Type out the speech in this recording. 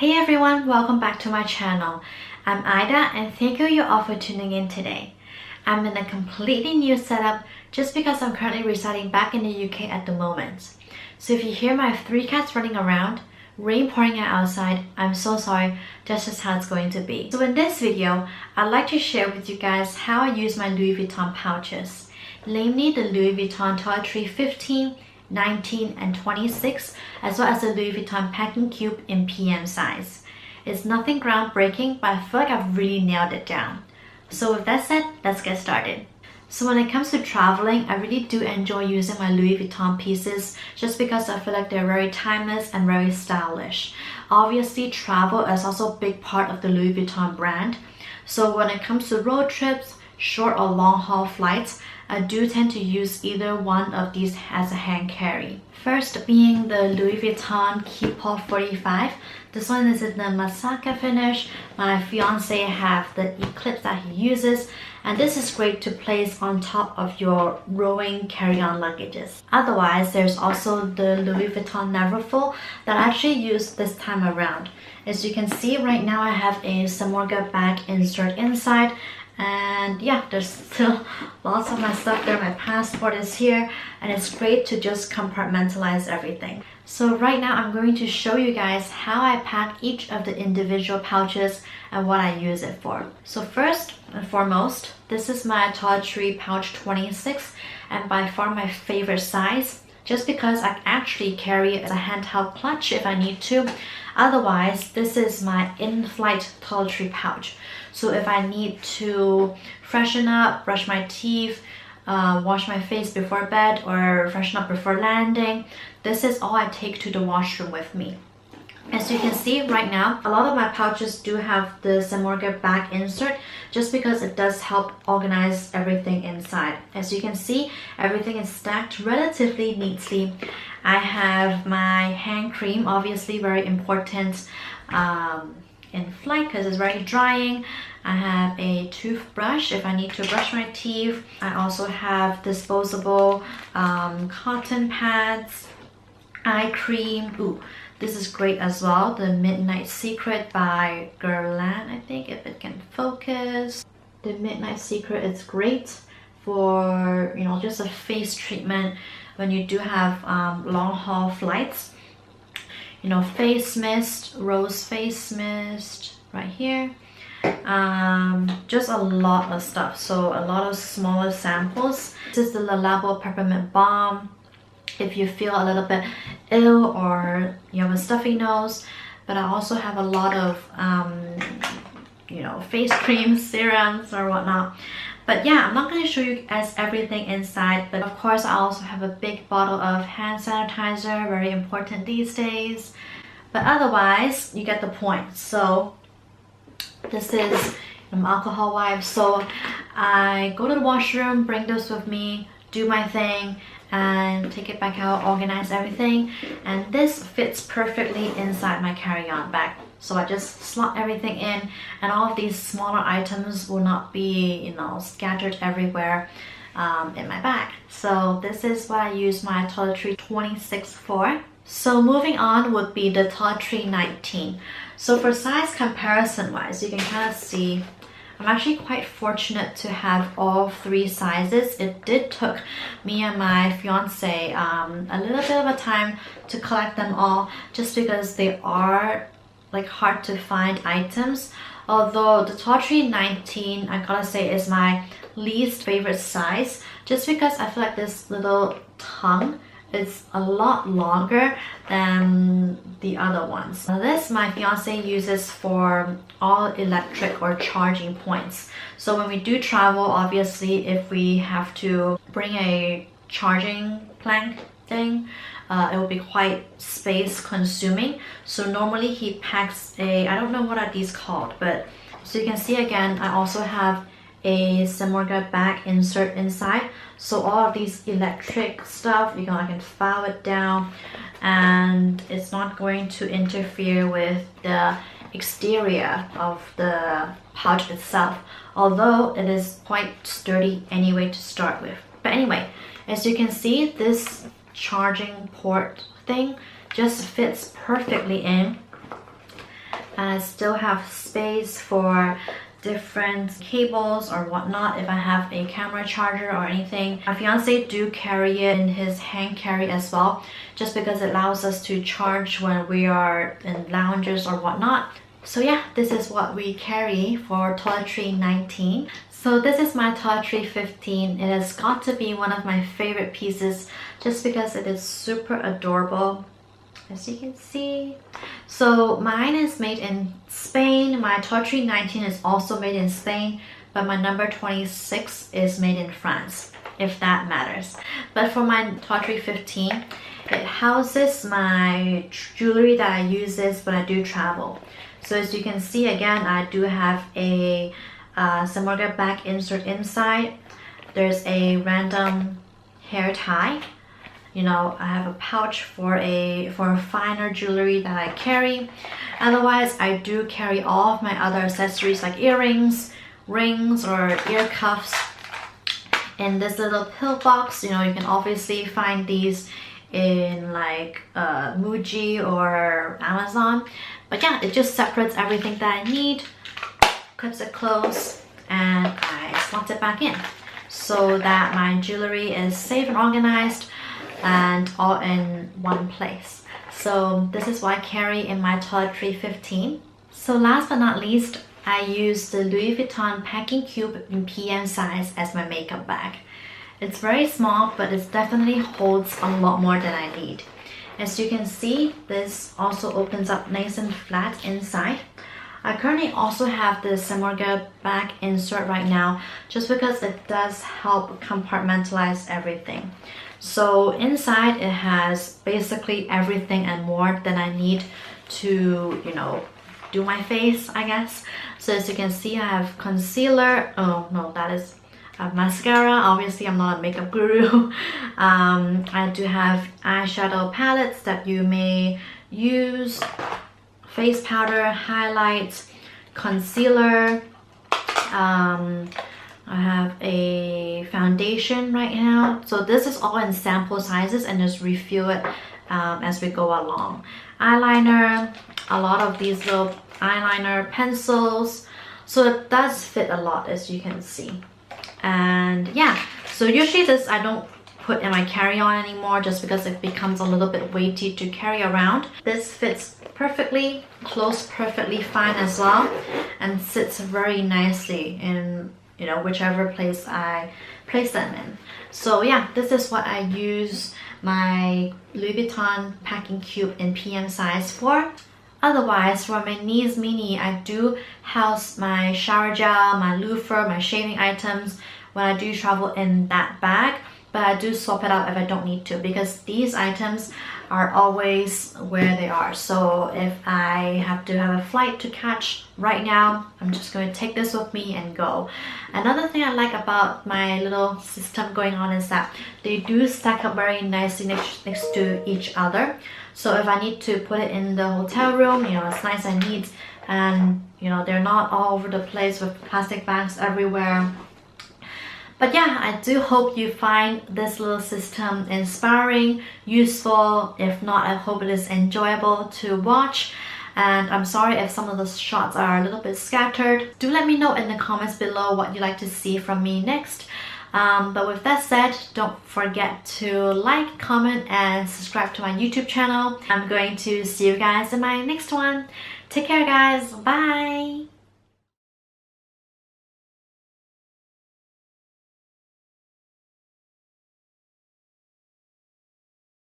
Hey everyone, welcome back to my channel. I'm Ida and thank you all for tuning in today. I'm in a completely new setup just because I'm currently residing back in the UK at the moment. So if you hear my 3 cats running around, rain pouring out outside, I'm so sorry, that's just how it's going to be. So in this video, I'd like to share with you guys how I use my Louis Vuitton pouches, namely the Louis Vuitton Toiletry 15, 19 and 26, as well as the Louis Vuitton Packing Cube in PM size. It's nothing groundbreaking, but I feel like I've really nailed it down. So with that said, let's get started. So when it comes to traveling, I really do enjoy using my Louis Vuitton pieces just because I feel like they're very timeless and very stylish. Obviously, travel is also a big part of the Louis Vuitton brand. So when it comes to road trips, short or long haul flights, I do tend to use either one of these as a hand carry. First being the Louis Vuitton Keepall 45. This one is in the Masaka finish. My fiance have the Eclipse that he uses, and this is great to place on top of your rowing carry-on luggages. Otherwise, there's also the Louis Vuitton Neverfull that I actually used this time around. As you can see right now, I have a Samorga bag insert inside. And yeah, there's still lots of my stuff there. My passport is here, and it's great to just compartmentalize everything. So right now I'm going to show you guys how I pack each of the individual pouches and what I use it for. So first and foremost, this is my Toiletry Pouch 26, and by far my favorite size, just because I actually carry it as a handheld clutch if I need to. Otherwise, this is my in-flight toiletry pouch. So if I need to freshen up, brush my teeth, wash my face before bed, or freshen up before landing, this is all I take to the washroom with me. As you can see right now, a lot of my pouches do have the Samorga bag insert just because it does help organize everything inside. As you can see, everything is stacked relatively neatly. I have my hand cream, obviously very important in flight because it's very drying. I have a toothbrush if I need to brush my teeth. I also have disposable cotton pads, eye cream. Ooh, this is great as well, the Midnight Secret by Guerlain, I think, if it can focus. The Midnight Secret is great for, you know, just a face treatment when you do have long haul flights. You know, face mist, rose face mist right here. Just a lot of stuff, so a lot of smaller samples. This is the Le Labo Peppermint Balm if you feel a little bit ill or you have a stuffy nose. But I also have a lot of you know, face creams, serums or whatnot. But yeah, I'm not going to show you guys everything inside, but of course I also have a big bottle of hand sanitizer, very important these days. But otherwise, you get the point. So this is alcohol wipes. So I go to the washroom, bring this with me, do my thing, and take it back out, organize everything. And this fits perfectly inside my carry-on bag. So I just slot everything in, and all of these smaller items will not be, you know, scattered everywhere in my bag. So this is what I use my Toiletry 26 for. So moving on would be the Toiletry 19. So for size comparison wise, you can kind of see I'm actually quite fortunate to have all 3 sizes. It did took me and my fiance a little bit of a time to collect them all, just because they are like hard to find items. Although the Toiletry 19, I gotta say, is my least favorite size, just because I feel like this little tongue is a lot longer than the other ones. Now this my fiance uses for all electric or charging points. So when we do travel, obviously if we have to bring a charging plank thing, it will be quite space consuming. So normally he packs a, I don't know what are these called, but so you can see again, I also have a Samorga bag insert inside. So all of these electric stuff, you know, I can file it down and it's not going to interfere with the exterior of the pouch itself, although it is quite sturdy anyway to start with. But anyway, as you can see, this charging port thing just fits perfectly in. and I still have space for different cables or whatnot if I have a camera charger or anything. My fiance do carry it in his hand carry as well, just because it allows us to charge when we are in lounges or whatnot. So yeah, this is what we carry for Toiletry 19. So this is my Toiletry 15. It has got to be one of my favorite pieces just because it is super adorable, as you can see. So mine is made in Spain. My Toiletry 19 is also made in Spain, but my number 26 is made in France, if that matters. But for my Toiletry 15, it houses my jewelry that I use when I do travel. So as you can see, again, I do have a Samorga back insert inside. There's a random hair tie. You know, I have a pouch for finer jewelry that I carry. Otherwise, I do carry all of my other accessories like earrings, rings, or ear cuffs in this little pill box. You know, you can obviously find these in like Muji or Amazon. But yeah, it just separates everything that I need, clips it close, and I slot it back in so that my jewelry is safe and organized and all in one place. So this is what I carry in my Toiletry 15. So last but not least, I use the Louis Vuitton Packing Cube in PM size as my makeup bag. It's very small, but it definitely holds a lot more than I need. As you can see, this also opens up nice and flat inside. I currently also have the Samorga back insert right now just because it does help compartmentalize everything. So inside it has basically everything and more than I need to, you know, do my face, I guess. So as you can see, I have concealer. Oh no, that is mascara. Obviously, I'm not a makeup guru. I do have eyeshadow palettes that you may use, face powder, highlights, concealer. I have a foundation right now. So this is all in sample sizes and just refill it as we go along. Eyeliner, a lot of these little eyeliner pencils. So it does fit a lot, as you can see. And yeah, so usually this I don't put in my carry-on anymore just because it becomes a little bit weighty to carry around. This fits perfectly, closed perfectly fine as well, and sits very nicely in, you know, whichever place I place them in. So yeah, this is what I use my Louis Vuitton Packing Cube in PM size for. Otherwise, for my niece mini, I do house my shower gel, my loofah, my shaving items when I do travel in that bag, but I do swap it out if I don't need to because these items are always where they are. So if I have to have a flight to catch right now, I'm just going to take this with me and go. Another thing I like about my little system going on is that they do stack up very nicely next to each other. So if I need to put it in the hotel room, you know, it's nice and neat, and you know, they're not all over the place with plastic bags everywhere. But yeah, I do hope you find this little system inspiring, useful. If not, I hope it is enjoyable to watch. And I'm sorry if some of the shots are a little bit scattered. Do let me know in the comments below what you'd like to see from me next. But with that said, don't forget to like, comment, and subscribe to my YouTube channel. I'm going to see you guys in my next one. Take care, guys. Bye!